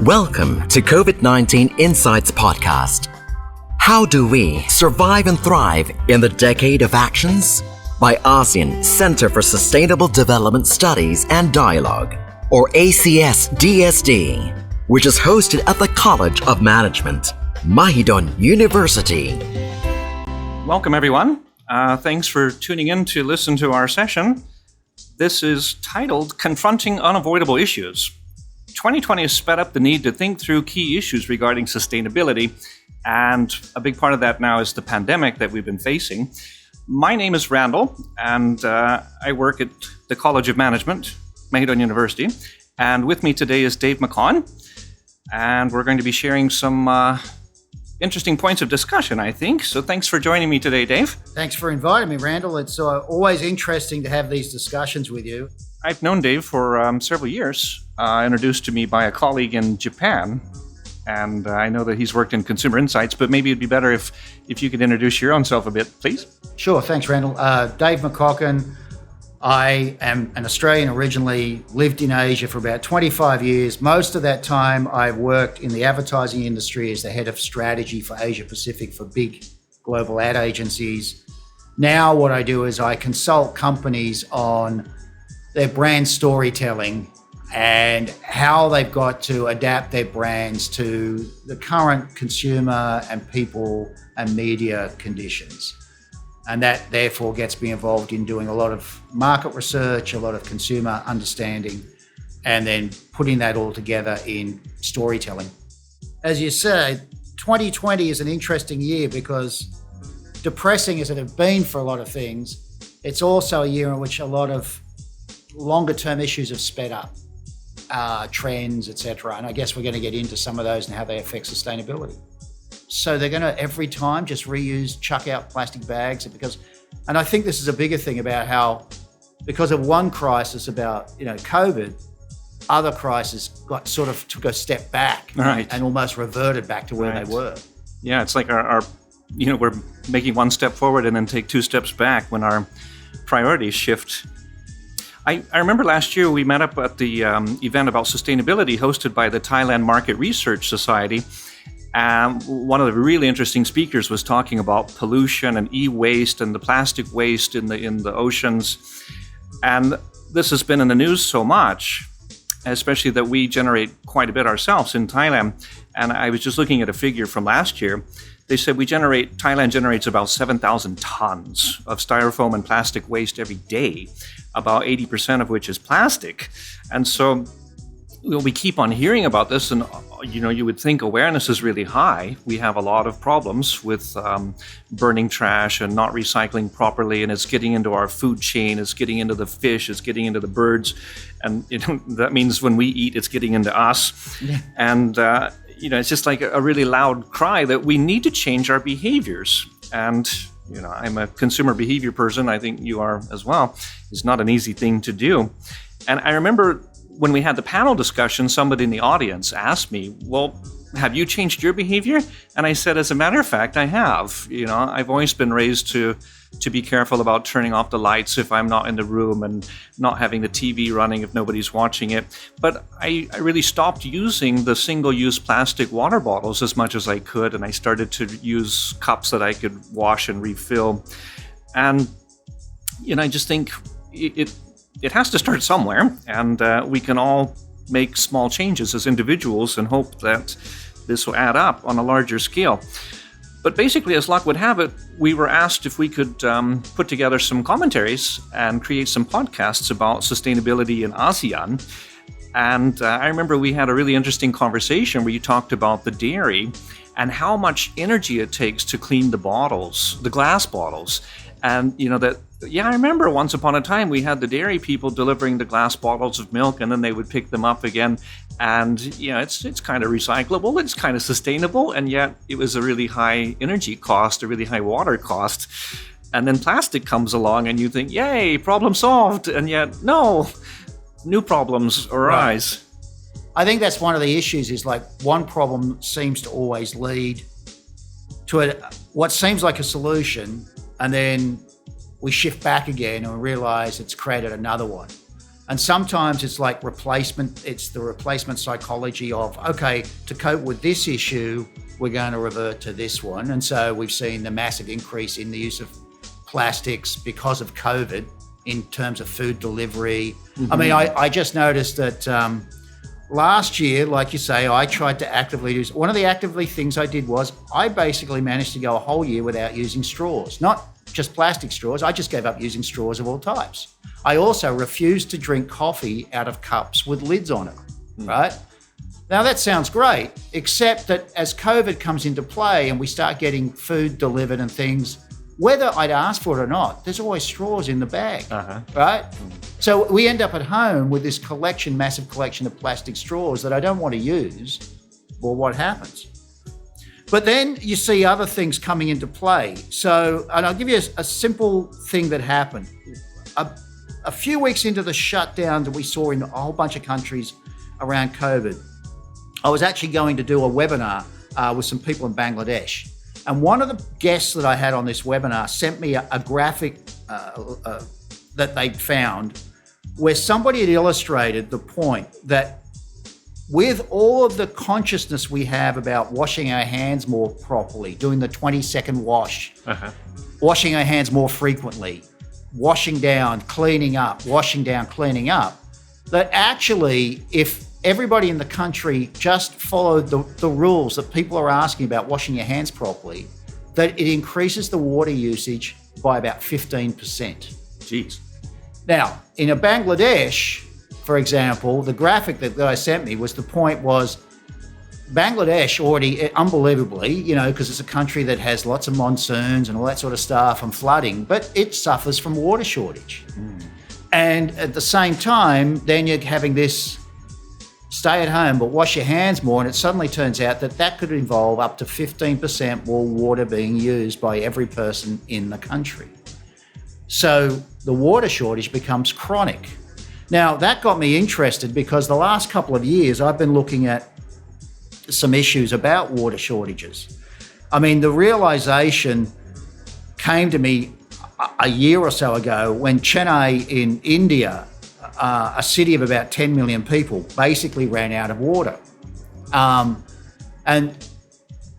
Welcome to COVID-19 Insights Podcast. How do we survive and thrive in the Decade of Actions? By ASEAN Center for Sustainable Development Studies and Dialogue, or ACS-DSD, which is hosted at the College of Management, Mahidol University. Welcome, everyone. Thanks for tuning in to listen to our session. This is titled Confronting Unavoidable Issues. 2020 has sped up the need to think through key issues regarding sustainability, and a big part of that now is the pandemic that we've been facing. My name is Randall, and I work at the College of Management, Mahidol University, and with me today is Dave McCaughan, and we're going to be sharing some interesting points of discussion, I think. So thanks for joining me today, Dave. Thanks for inviting me, Randall. It's always interesting to have these discussions with you. I've known Dave for several years, introduced to me by a colleague in Japan, and I know that he's worked in consumer insights, but maybe it'd be better if you could introduce your own self a bit, please. Sure, thanks, Randall. Dave McCaughan. I am an Australian originally, lived in Asia for about 25 years. Most of that time I worked in the advertising industry as the head of strategy for Asia Pacific for big global ad agencies. Now what I do is I consult companies on their brand storytelling and how they've got to adapt their brands to the current consumer and people and media conditions. And that therefore gets me involved in doing a lot of market research, a lot of consumer understanding, and then putting that all together in storytelling. As you said, 2020 is an interesting year because depressing as it has been for a lot of things, it's also a year in which a lot of longer term issues have sped up, trends, etc. And I guess we're going to get into some of those and how they affect sustainability. So they're going to every time just reuse, chuck out plastic bags and I think this is a bigger thing about how, because of one crisis about, COVID, other crises took a step back and almost reverted back to where they were. Yeah, it's like our we're making one step forward and then take two steps back when our priorities shift. I remember last year we met up at the event about sustainability hosted by the Thailand Market Research Society. One of the really interesting speakers was talking about pollution and e-waste and the plastic waste in the oceans. And this has been in the news so much, especially that we generate quite a bit ourselves in Thailand. And I was just looking at a figure from last year. They said Thailand generates about 7,000 tons of styrofoam and plastic waste every day, about 80% of which is plastic. And so we keep on hearing about this, and you would think awareness is really high. We have a lot of problems with burning trash and not recycling properly, and it's getting into our food chain, it's getting into the fish, it's getting into the birds, and that means when we eat, it's getting into us. Yeah. And it's just like a really loud cry that we need to change our behaviors. And I'm a consumer behavior person. I think you are as well. It's not an easy thing to do. And I remember when we had the panel discussion, somebody in the audience asked me, well, have you changed your behavior? And I said, as a matter of fact, I have. I've always been raised to be careful about turning off the lights if I'm not in the room and not having the TV running if nobody's watching it. But I really stopped using the single-use plastic water bottles as much as I could, and I started to use cups that I could wash and refill. And I just think it has to start somewhere, and we can all make small changes as individuals and hope that this will add up on a larger scale. But basically, as luck would have it, we were asked if we could put together some commentaries and create some podcasts about sustainability in ASEAN. And I remember we had a really interesting conversation where you talked about the dairy and how much energy it takes to clean the bottles, the glass bottles. And I remember once upon a time we had the dairy people delivering the glass bottles of milk, and then they would pick them up again. And it's kind of recyclable, it's kind of sustainable, and yet it was a really high energy cost, a really high water cost. And then plastic comes along, and you think, yay, problem solved, and yet no, new problems arise. Right. I think that's one of the issues. Is like one problem seems to always lead to what seems like a solution, and then we shift back again and realize it's created another one. And sometimes it's like replacement, it's the replacement psychology of, okay, to cope with this issue, we're going to revert to this one. And so we've seen the massive increase in the use of plastics because of COVID in terms of food delivery. I mean, I just noticed that last year, like you say, I tried to actively use, one of the actively things I did was I basically managed to go a whole year without using straws, not just plastic straws. I just gave up using straws of all types. I also refused to drink coffee out of cups with lids on it, right? Now that sounds great, except that as COVID comes into play and we start getting food delivered and things, whether I'd asked for it or not, there's always straws in the bag, right? So we end up at home with this massive collection of plastic straws that I don't want to use. Well, what happens? But then you see other things coming into play. So, and I'll give you a simple thing that happened. A few weeks into the shutdown that we saw in a whole bunch of countries around COVID, I was actually going to do a webinar with some people in Bangladesh. And one of the guests that I had on this webinar sent me a graphic that they'd found where somebody had illustrated the point that with all of the consciousness we have about washing our hands more properly, doing the 20-second wash, washing our hands more frequently, washing down, cleaning up, washing down, cleaning up, that actually if everybody in the country just followed the rules that people are asking about washing your hands properly, that it increases the water usage by about 15%. Jeez. Now, in a Bangladesh, for example, the graphic that the guy sent me was the point was Bangladesh already, unbelievably, you know, because it's a country that has lots of monsoons and all that sort of stuff and flooding, but it suffers from water shortage. And at the same time, then you're having this stay at home, but wash your hands more. And it suddenly turns out that that could involve up to 15% more water being used by every person in the country. So the water shortage becomes chronic. Now, that got me interested because the last couple of years I've been looking at some issues about water shortages. I mean, the realization came to me a year or so ago when Chennai in India, a city of about 10 million people, basically ran out of water. And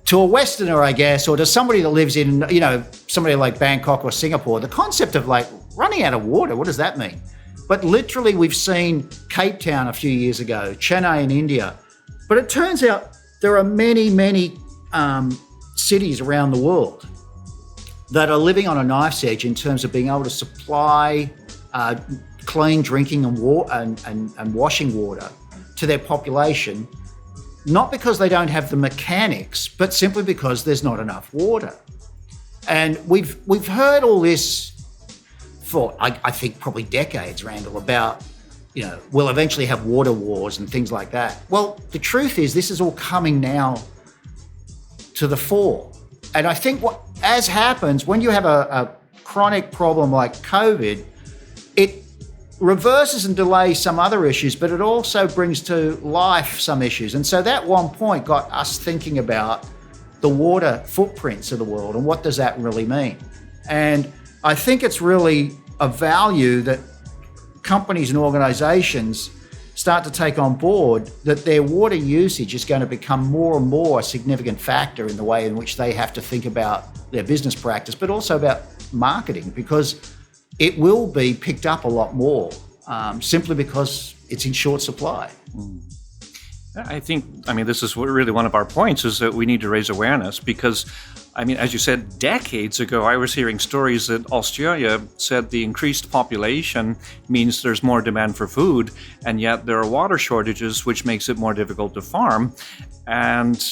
to a Westerner, I guess, or to somebody that lives in, you know, somebody like Bangkok or Singapore, the concept of like running out of water, what does that mean? But literally we've seen Cape Town a few years ago, Chennai in India. But it turns out there are many, many cities around the world that are living on a knife's edge in terms of being able to supply clean drinking and washing water to their population, not because they don't have the mechanics, but simply because there's not enough water. And we've heard all this for, I think, probably decades, Randall, about, you know, we'll eventually have water wars and things like that. Well, the truth is this is all coming now to the fore. And I think what as happens when you have a chronic problem like COVID, it reverses and delays some other issues, but it also brings to life some issues. And so that one point got us thinking about the water footprints of the world and what does that really mean? And I think it's really a value that companies and organizations start to take on board, that their water usage is going to become more and more a significant factor in the way in which they have to think about their business practice, but also about marketing, because it will be picked up a lot more simply because it's in short supply. I think, this is really one of our points, is that we need to raise awareness because, as you said, decades ago, I was hearing stories that Australia said the increased population means there's more demand for food, and yet there are water shortages, which makes it more difficult to farm. And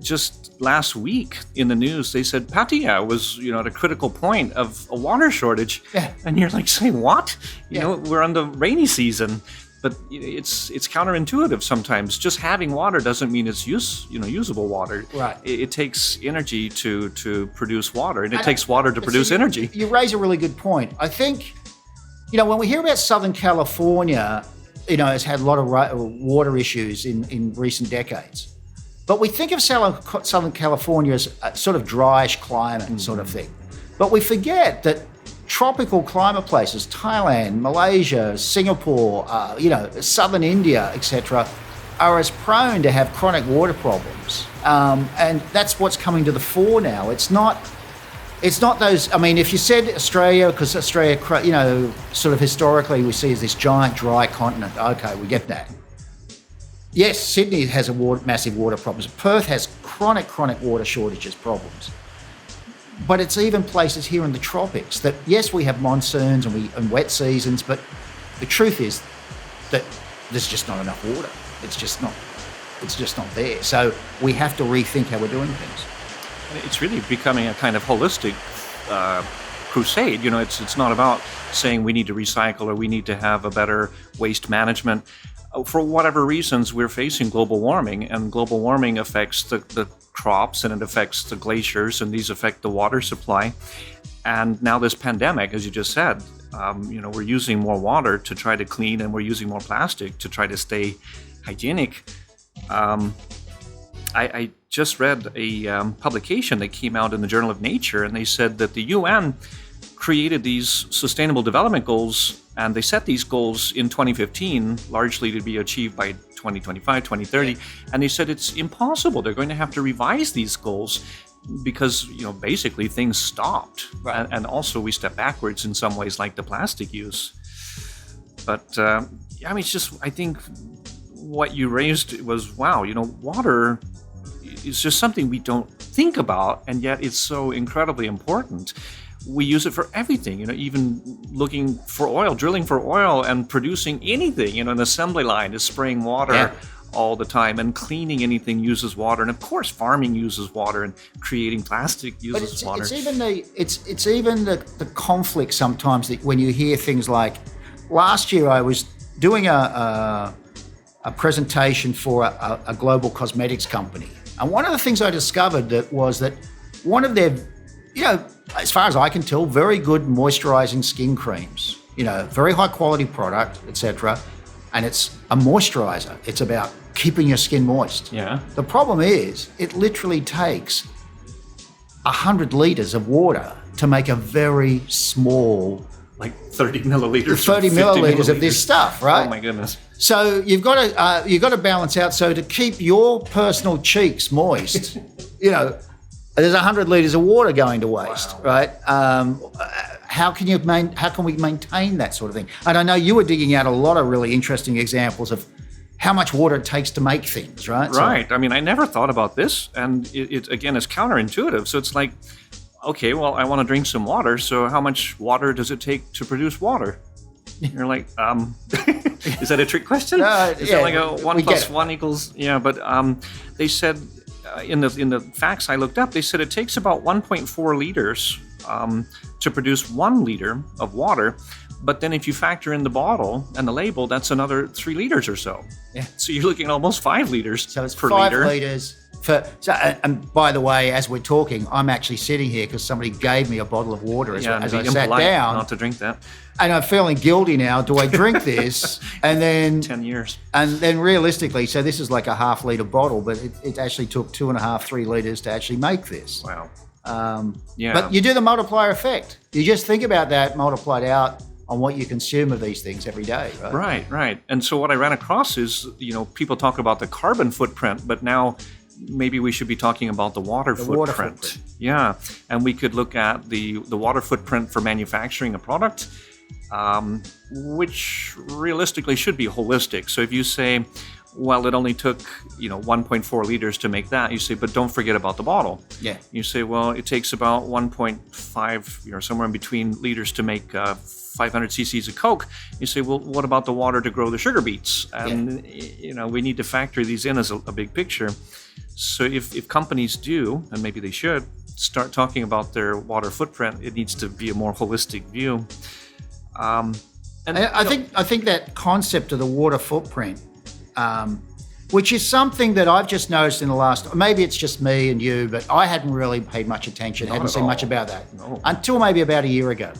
just last week in the news, they said Pattaya was, at a critical point of a water shortage. Yeah. And you're like saying, what? Yeah. We're on the rainy season. But it's counterintuitive sometimes. Just having water doesn't mean it's usable water. Right. It takes energy to produce water, and it takes water to produce energy. You raise a really good point. I think, when we hear about Southern California, has had a lot of water issues in recent decades. But we think of Southern California as a sort of dryish climate sort of thing. But we forget that tropical climate places, Thailand, Malaysia, Singapore, southern India, etc., are as prone to have chronic water problems. And that's what's coming to the fore now. It's not those, I mean, if you said Australia, because Australia, sort of historically we see as this giant dry continent, okay, we get that. Yes, Sydney has massive water problems. Perth has chronic water shortages problems. But it's even places here in the tropics that, yes, we have monsoons and wet seasons, but the truth is that there's just not enough water. It's just not there. So we have to rethink how we're doing things. It's really becoming a kind of holistic crusade. It's not about saying we need to recycle or we need to have a better waste management. For whatever reasons, we're facing global warming, and global warming affects the crops and it affects the glaciers, and these affect the water supply. And now this pandemic, as you just said, we're using more water to try to clean, and we're using more plastic to try to stay hygienic. I just read a publication that came out in the Journal of Nature, and they said that the UN created these Sustainable Development Goals, and they set these goals in 2015, largely to be achieved by 2025, 2030, and they said it's impossible. They're going to have to revise these goals because, basically things stopped. Right. And also we stepped backwards in some ways, like the plastic use. But, it's just, I think what you raised was, wow, water is just something we don't think about, and yet it's so incredibly important. We use it for everything, even looking for oil, drilling for oil and producing anything, an assembly line is spraying water all the time, and cleaning anything uses water. And of course, farming uses water, and creating plastic uses water. It's even the conflict sometimes that when you hear things like, last year I was doing a presentation for a global cosmetics company. And one of the things I discovered was that one of their, as far as I can tell, very good moisturizing skin creams, very high quality product, etc. And it's a moisturizer. It's about keeping your skin moist. Yeah. The problem is it literally takes 100 liters of water to make a very small, like 30 milliliters. 30 milliliters of this stuff, right? Oh my goodness. So you've got to balance out. So to keep your personal cheeks moist, there's 100 liters of water going to waste, right? How can we maintain that sort of thing? And I know you were digging out a lot of really interesting examples of how much water it takes to make things, right? Right. I mean, I never thought about this, and it again is counterintuitive. So it's like, okay, well, I want to drink some water. So how much water does it take to produce water? You're like, is that a trick question? Is that like a 1 + 1 =? Yeah, but they said in the facts I looked up, they said it takes about 1.4 liters to produce 1 liter of water. But then if you factor in the bottle and the label, that's another 3 liters or so. Yeah. So you're looking at almost 5 liters so it's per 5 liter. Liters. And by the way, as we're talking, I'm actually sitting here because somebody gave me a bottle of water as I sat down. Not to drink that. And I'm feeling guilty now. Do I drink this? And then 10 years. And then realistically, so this is like a half liter bottle, but it actually took 2.5, 3 liters to actually make this. Wow. But you do the multiplier effect. You just think about that multiplied out on what you consume of these things every day, right? Right. And so what I ran across is, people talk about the carbon footprint, but now maybe we should be talking about the water footprint. Yeah, and we could look at the water footprint for manufacturing a product, which realistically should be holistic. So if you say, well, it only took 1.4 liters to make that, you say, but don't forget about the bottle. Yeah. You say, well, it takes about 1.5, somewhere in between liters to make 500 cc's of Coke. You say, well, what about the water to grow the sugar beets? And we need to factor these in as a big picture. So if companies do, and maybe they should, start talking about their water footprint, it needs to be a more holistic view. And I think that concept of the water footprint, which is something that I've just noticed in the last, maybe it's just me and you, but I hadn't really paid much attention, hadn't seen much about that until maybe about a year ago.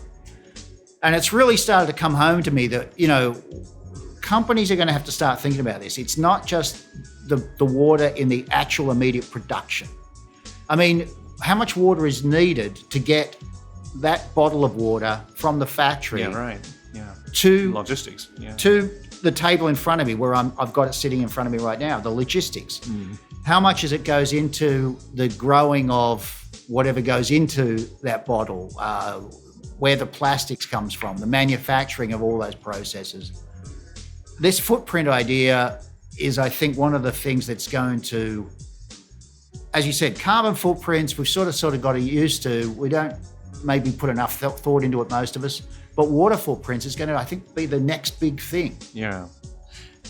And it's really started to come home to me that, companies are going to have to start thinking about this. It's not just the water in the actual immediate production. I mean, how much water is needed to get that bottle of water from the factory Yeah, right. Yeah. to Logistics. Yeah. to the table in front of me where I've got it sitting in front of me right now, the logistics. How much as it goes into the growing of whatever goes into that bottle, where the plastics comes from, the manufacturing of all those processes. This footprint idea is, I think, one of the things that's going to, as you said, carbon footprints, we've sort of got used to. We don't maybe put enough thought into it, most of us. But water footprints is going to, I think, be the next big thing. Yeah.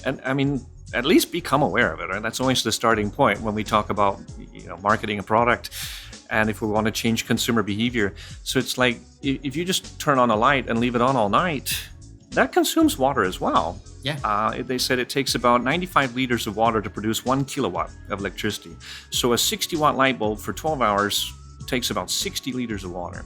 And I mean, at least become aware of it, right? That's always the starting point when we talk about, marketing a product and if we want to change consumer behavior. So it's like, if you just turn on a light and leave it on all night, that consumes water as well. Yeah. They said it takes about 95 liters of water to produce 1 kilowatt of electricity. So a 60 watt light bulb for 12 hours takes about 60 liters of water.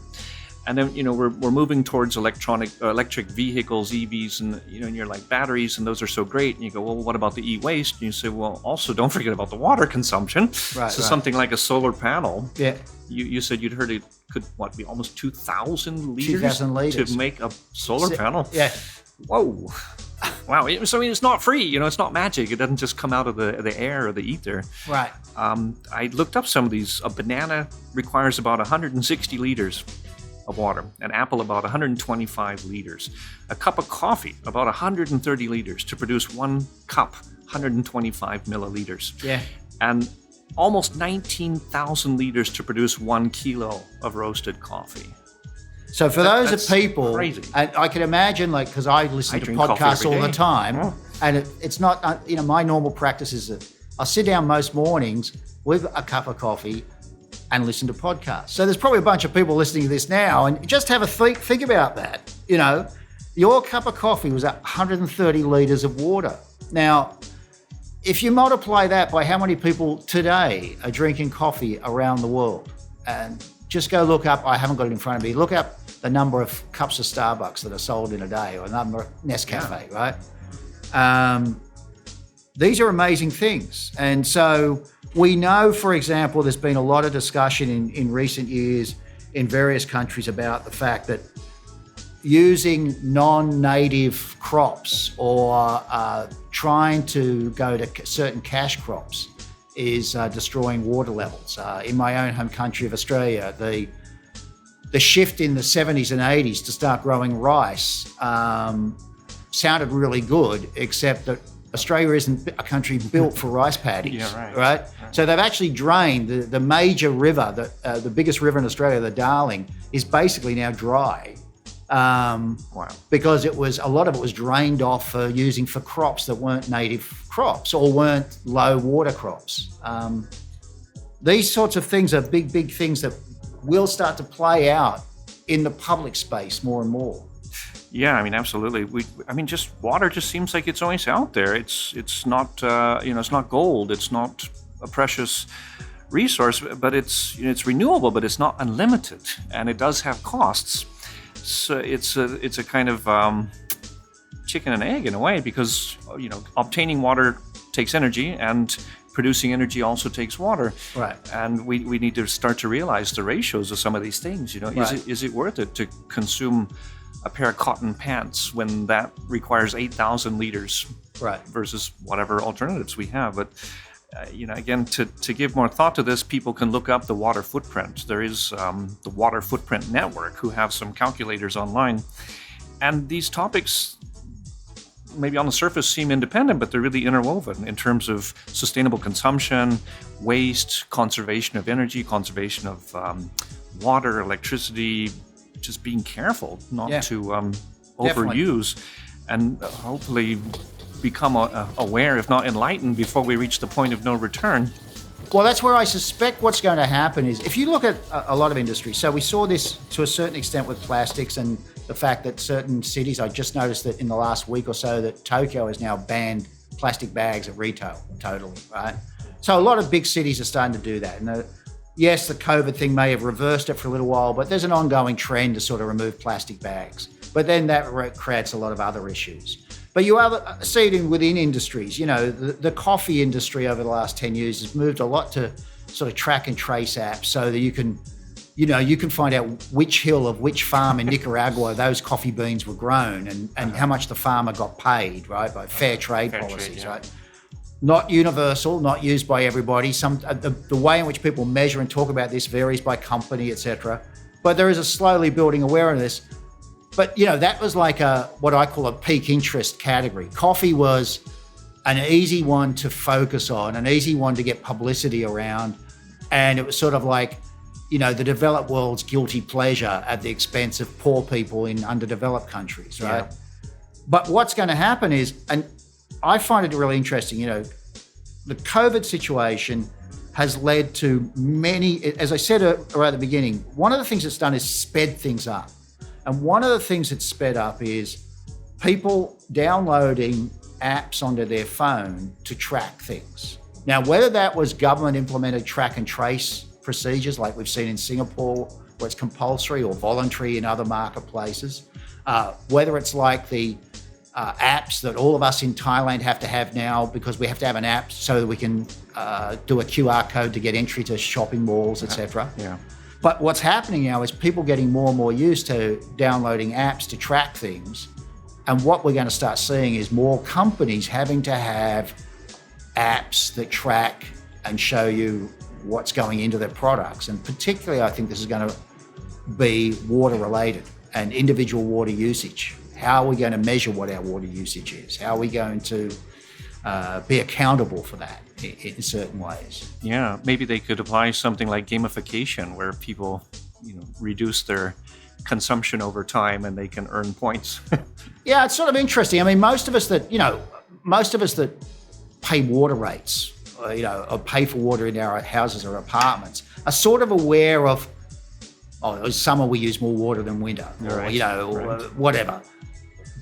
And then, we're moving towards electric vehicles, EVs, and, and you're like, batteries, and those are so great. And you go, well, what about the e-waste? And you say, well, also don't forget about the water consumption. Right. Something like a solar panel. Yeah. You said you'd heard it could, be almost 2,000 liters? 2,000 liters. To make a solar panel? Yeah. Whoa. Wow. So it's not free, it's not magic. It doesn't just come out of the air or the ether. Right. I looked up some of these. A banana requires about 160 liters of water, an apple about 125 liters, a cup of coffee about 130 liters to produce 1 cup, 125 milliliters. Yeah. And almost 19,000 liters to produce 1 kilo of roasted coffee. So for those That's of people, crazy. and I can imagine, because I listen to drink coffee podcasts every all the day. time, Oh. and it's not, my normal practice is that I'll sit down most mornings with a cup of coffee and listen to podcasts. So there's probably a bunch of people listening to this now, and just have a think about that. Your cup of coffee was 130 liters of water. Now, if you multiply that by how many people today are drinking coffee around the world, and just go look up, I haven't got it in front of me, look up the number of cups of Starbucks that are sold in a day, or the number of Nescafe, right? These are amazing things. And so we know, for example, there's been a lot of discussion in recent years in various countries about the fact that using non-native crops or trying to go to certain cash crops is destroying water levels. In my own home country of Australia, the shift in the 70s and 80s to start growing rice sounded really good, except that Australia isn't a country built for rice paddies. Yeah, right. So they've actually drained the major river, the biggest river in Australia, the Darling, is basically now dry. Wow. Because a lot of it was drained off for using for crops that weren't native crops or weren't low water crops. These sorts of things are big things that will start to play out in the public space more and more. Yeah, absolutely. Just water just seems like it's always out there. It's not it's not gold. It's not a precious resource, but it's renewable, but it's not unlimited, and it does have costs. So it's a kind of chicken and egg in a way, because obtaining water takes energy, and producing energy also takes water. Right. And we need to start to realize the ratios of some of these things. Right. Is it worth it to consume a pair of cotton pants when that requires 8,000 liters, Right. versus whatever alternatives we have? But again, to give more thought to this, people can look up the water footprint. There is the Water Footprint Network, who have some calculators online, and these topics maybe on the surface seem independent, but they're really interwoven in terms of sustainable consumption, waste, conservation of energy, conservation of water, electricity, just being careful not to overuse, and hopefully become aware, if not enlightened, before we reach the point of no return. Well, that's where I suspect what's going to happen is, if you look at a lot of industries, so we saw this to a certain extent with plastics and the fact that certain cities, I just noticed that in the last week or so that Tokyo has now banned plastic bags at retail totally, right? So a lot of big cities are starting to do that. And yes, the COVID thing may have reversed it for a little while, but there's an ongoing trend to sort of remove plastic bags. But then that creates a lot of other issues. But you see it within industries. The coffee industry over the last 10 years has moved a lot to sort of track and trace apps so that you can you can find out which hill of which farm in Nicaragua those coffee beans were grown and how much the farmer got paid, right, by fair trade policies, right? Not universal, not used by everybody. The way in which people measure and talk about this varies by company, etc. But there is a slowly building awareness. But, that was like what I call a peak interest category. Coffee was an easy one to focus on, an easy one to get publicity around. And it was sort of like, the developed world's guilty pleasure at the expense of poor people in underdeveloped countries, right? Yeah. But what's going to happen is, and I find it really interesting, the COVID situation has led to many, as I said right at the beginning, one of the things it's done is sped things up. And one of the things that's sped up is people downloading apps onto their phone to track things. Now, whether that was government implemented track and trace procedures like we've seen in Singapore, where it's compulsory or voluntary in other marketplaces, whether it's like the apps that all of us in Thailand have to have now because we have to have an app so that we can do a QR code to get entry to shopping malls, etc. Yeah. But what's happening now is people getting more and more used to downloading apps to track things. And what we're going to start seeing is more companies having to have apps that track and show you what's going into their products. And particularly, I think this is going to be water related and individual water usage. How are we going to measure what our water usage is? How are we going to be accountable for that in certain ways? Yeah, maybe they could apply something like gamification where people, reduce their consumption over time and they can earn points. Yeah, it's sort of interesting. I mean, most of us that pay water rates, or pay for water in our houses or apartments are sort of aware of, summer we use more water than winter, or whatever.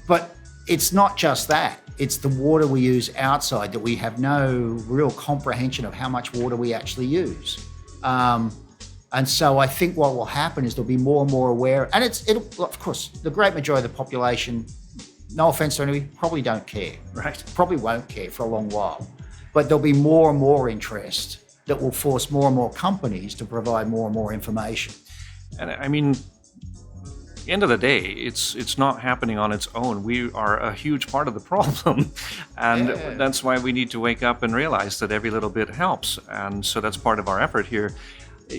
But it's not just that. It's the water we use outside that we have no real comprehension of how much water we actually use. And so I think what will happen is there'll be more and more aware. And it'll, of course, the great majority of the population, no offense to anybody, probably don't care. Right. Probably won't care for a long while. But there'll be more and more interest that will force more and more companies to provide more and more information. And I mean, at the end of the day, it's not happening on its own. We are a huge part of the problem. And that's why we need to wake up and realize that every little bit helps. And so that's part of our effort here.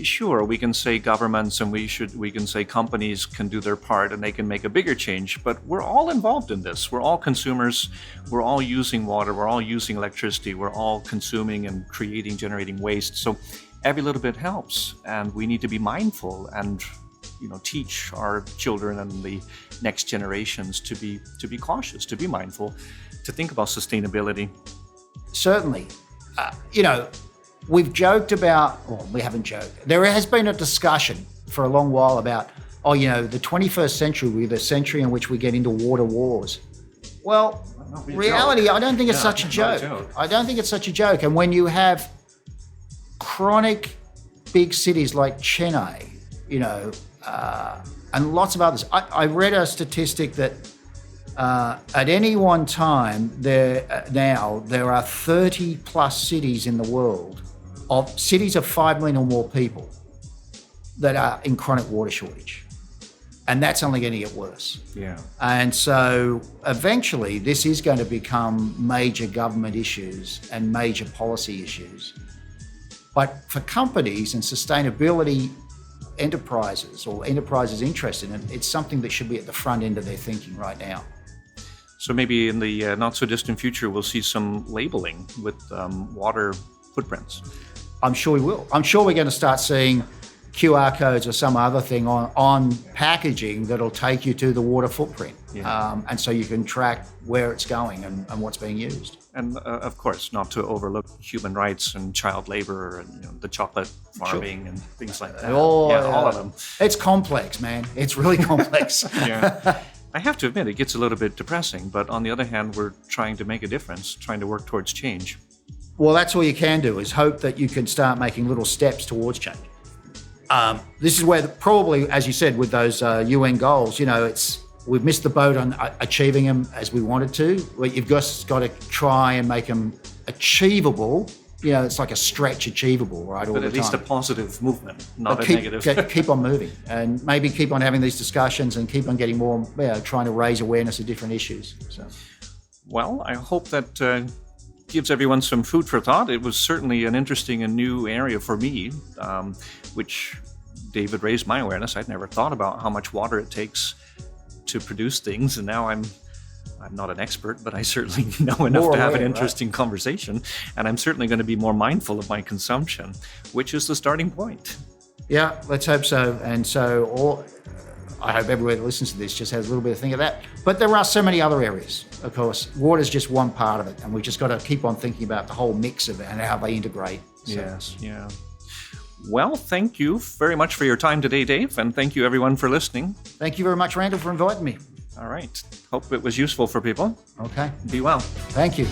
Sure, we can say governments and we can say companies can do their part and they can make a bigger change, but we're all involved in this. We're all consumers. We're all using water. We're all using electricity. We're all consuming and generating waste. So every little bit helps, and we need to be mindful and teach our children and the next generations to be cautious, to be mindful, to think about sustainability. Certainly, we've joked about, well, we haven't joked. There has been a discussion for a long while about, the 21st century will be the century in which we get into water wars. Well, reality, I don't think it's such a joke. I don't think it's such a joke. And when you have chronic big cities like Chennai, and lots of others. I read a statistic that at any one time there are 30 plus cities in the world, of cities of 5 million or more people, that are in chronic water shortage. And that's only going to get worse. Yeah. And so eventually this is going to become major government issues and major policy issues. But for companies and sustainability enterprises or enterprises interested in it, it's something that should be at the front end of their thinking right now. So maybe in the not so distant future, we'll see some labeling with water footprints. I'm sure we will. I'm sure we're going to start seeing QR codes or some other thing on packaging that'll take you to the water footprint. Yeah. And so you can track where it's going and what's being used. And of course, not to overlook human rights and child labor and the chocolate farming and things like that. All of them. It's complex, man. It's really complex. Yeah. I have to admit, it gets a little bit depressing, but on the other hand, we're trying to make a difference, trying to work towards change. Well, that's all you can do, is hope that you can start making little steps towards change. This is where probably, as you said, with those UN goals, we've missed the boat on achieving them as we wanted to. You've just got to try and make them achievable it's like a stretch achievable, right? All But the at least a time. positive movement, not But a negative. keep on moving, and maybe keep on having these discussions, and keep on getting more, trying to raise awareness of different issues. So, Well, I hope that gives everyone some food for thought. It was certainly an interesting and new area for me, which David raised my awareness. I'd never thought about how much water it takes to produce things, and now I'm not an expert, but I certainly know enough More to have an aware, interesting conversation, and I'm certainly going to be more mindful of my consumption, which is the starting point. yeah, let's hope so. And so, I hope everybody that listens to this just has a little bit of think of that. But there are so many other areas, of course. Water's just one part of it, and we just got to keep on thinking about the whole mix of it and how they integrate. So, Yes, yeah. Well, thank you very much for your time today, Dave, and thank you everyone for listening. Thank you very much, Randall, for inviting me. All right. Hope it was useful for people. Okay. Be well. Thank you.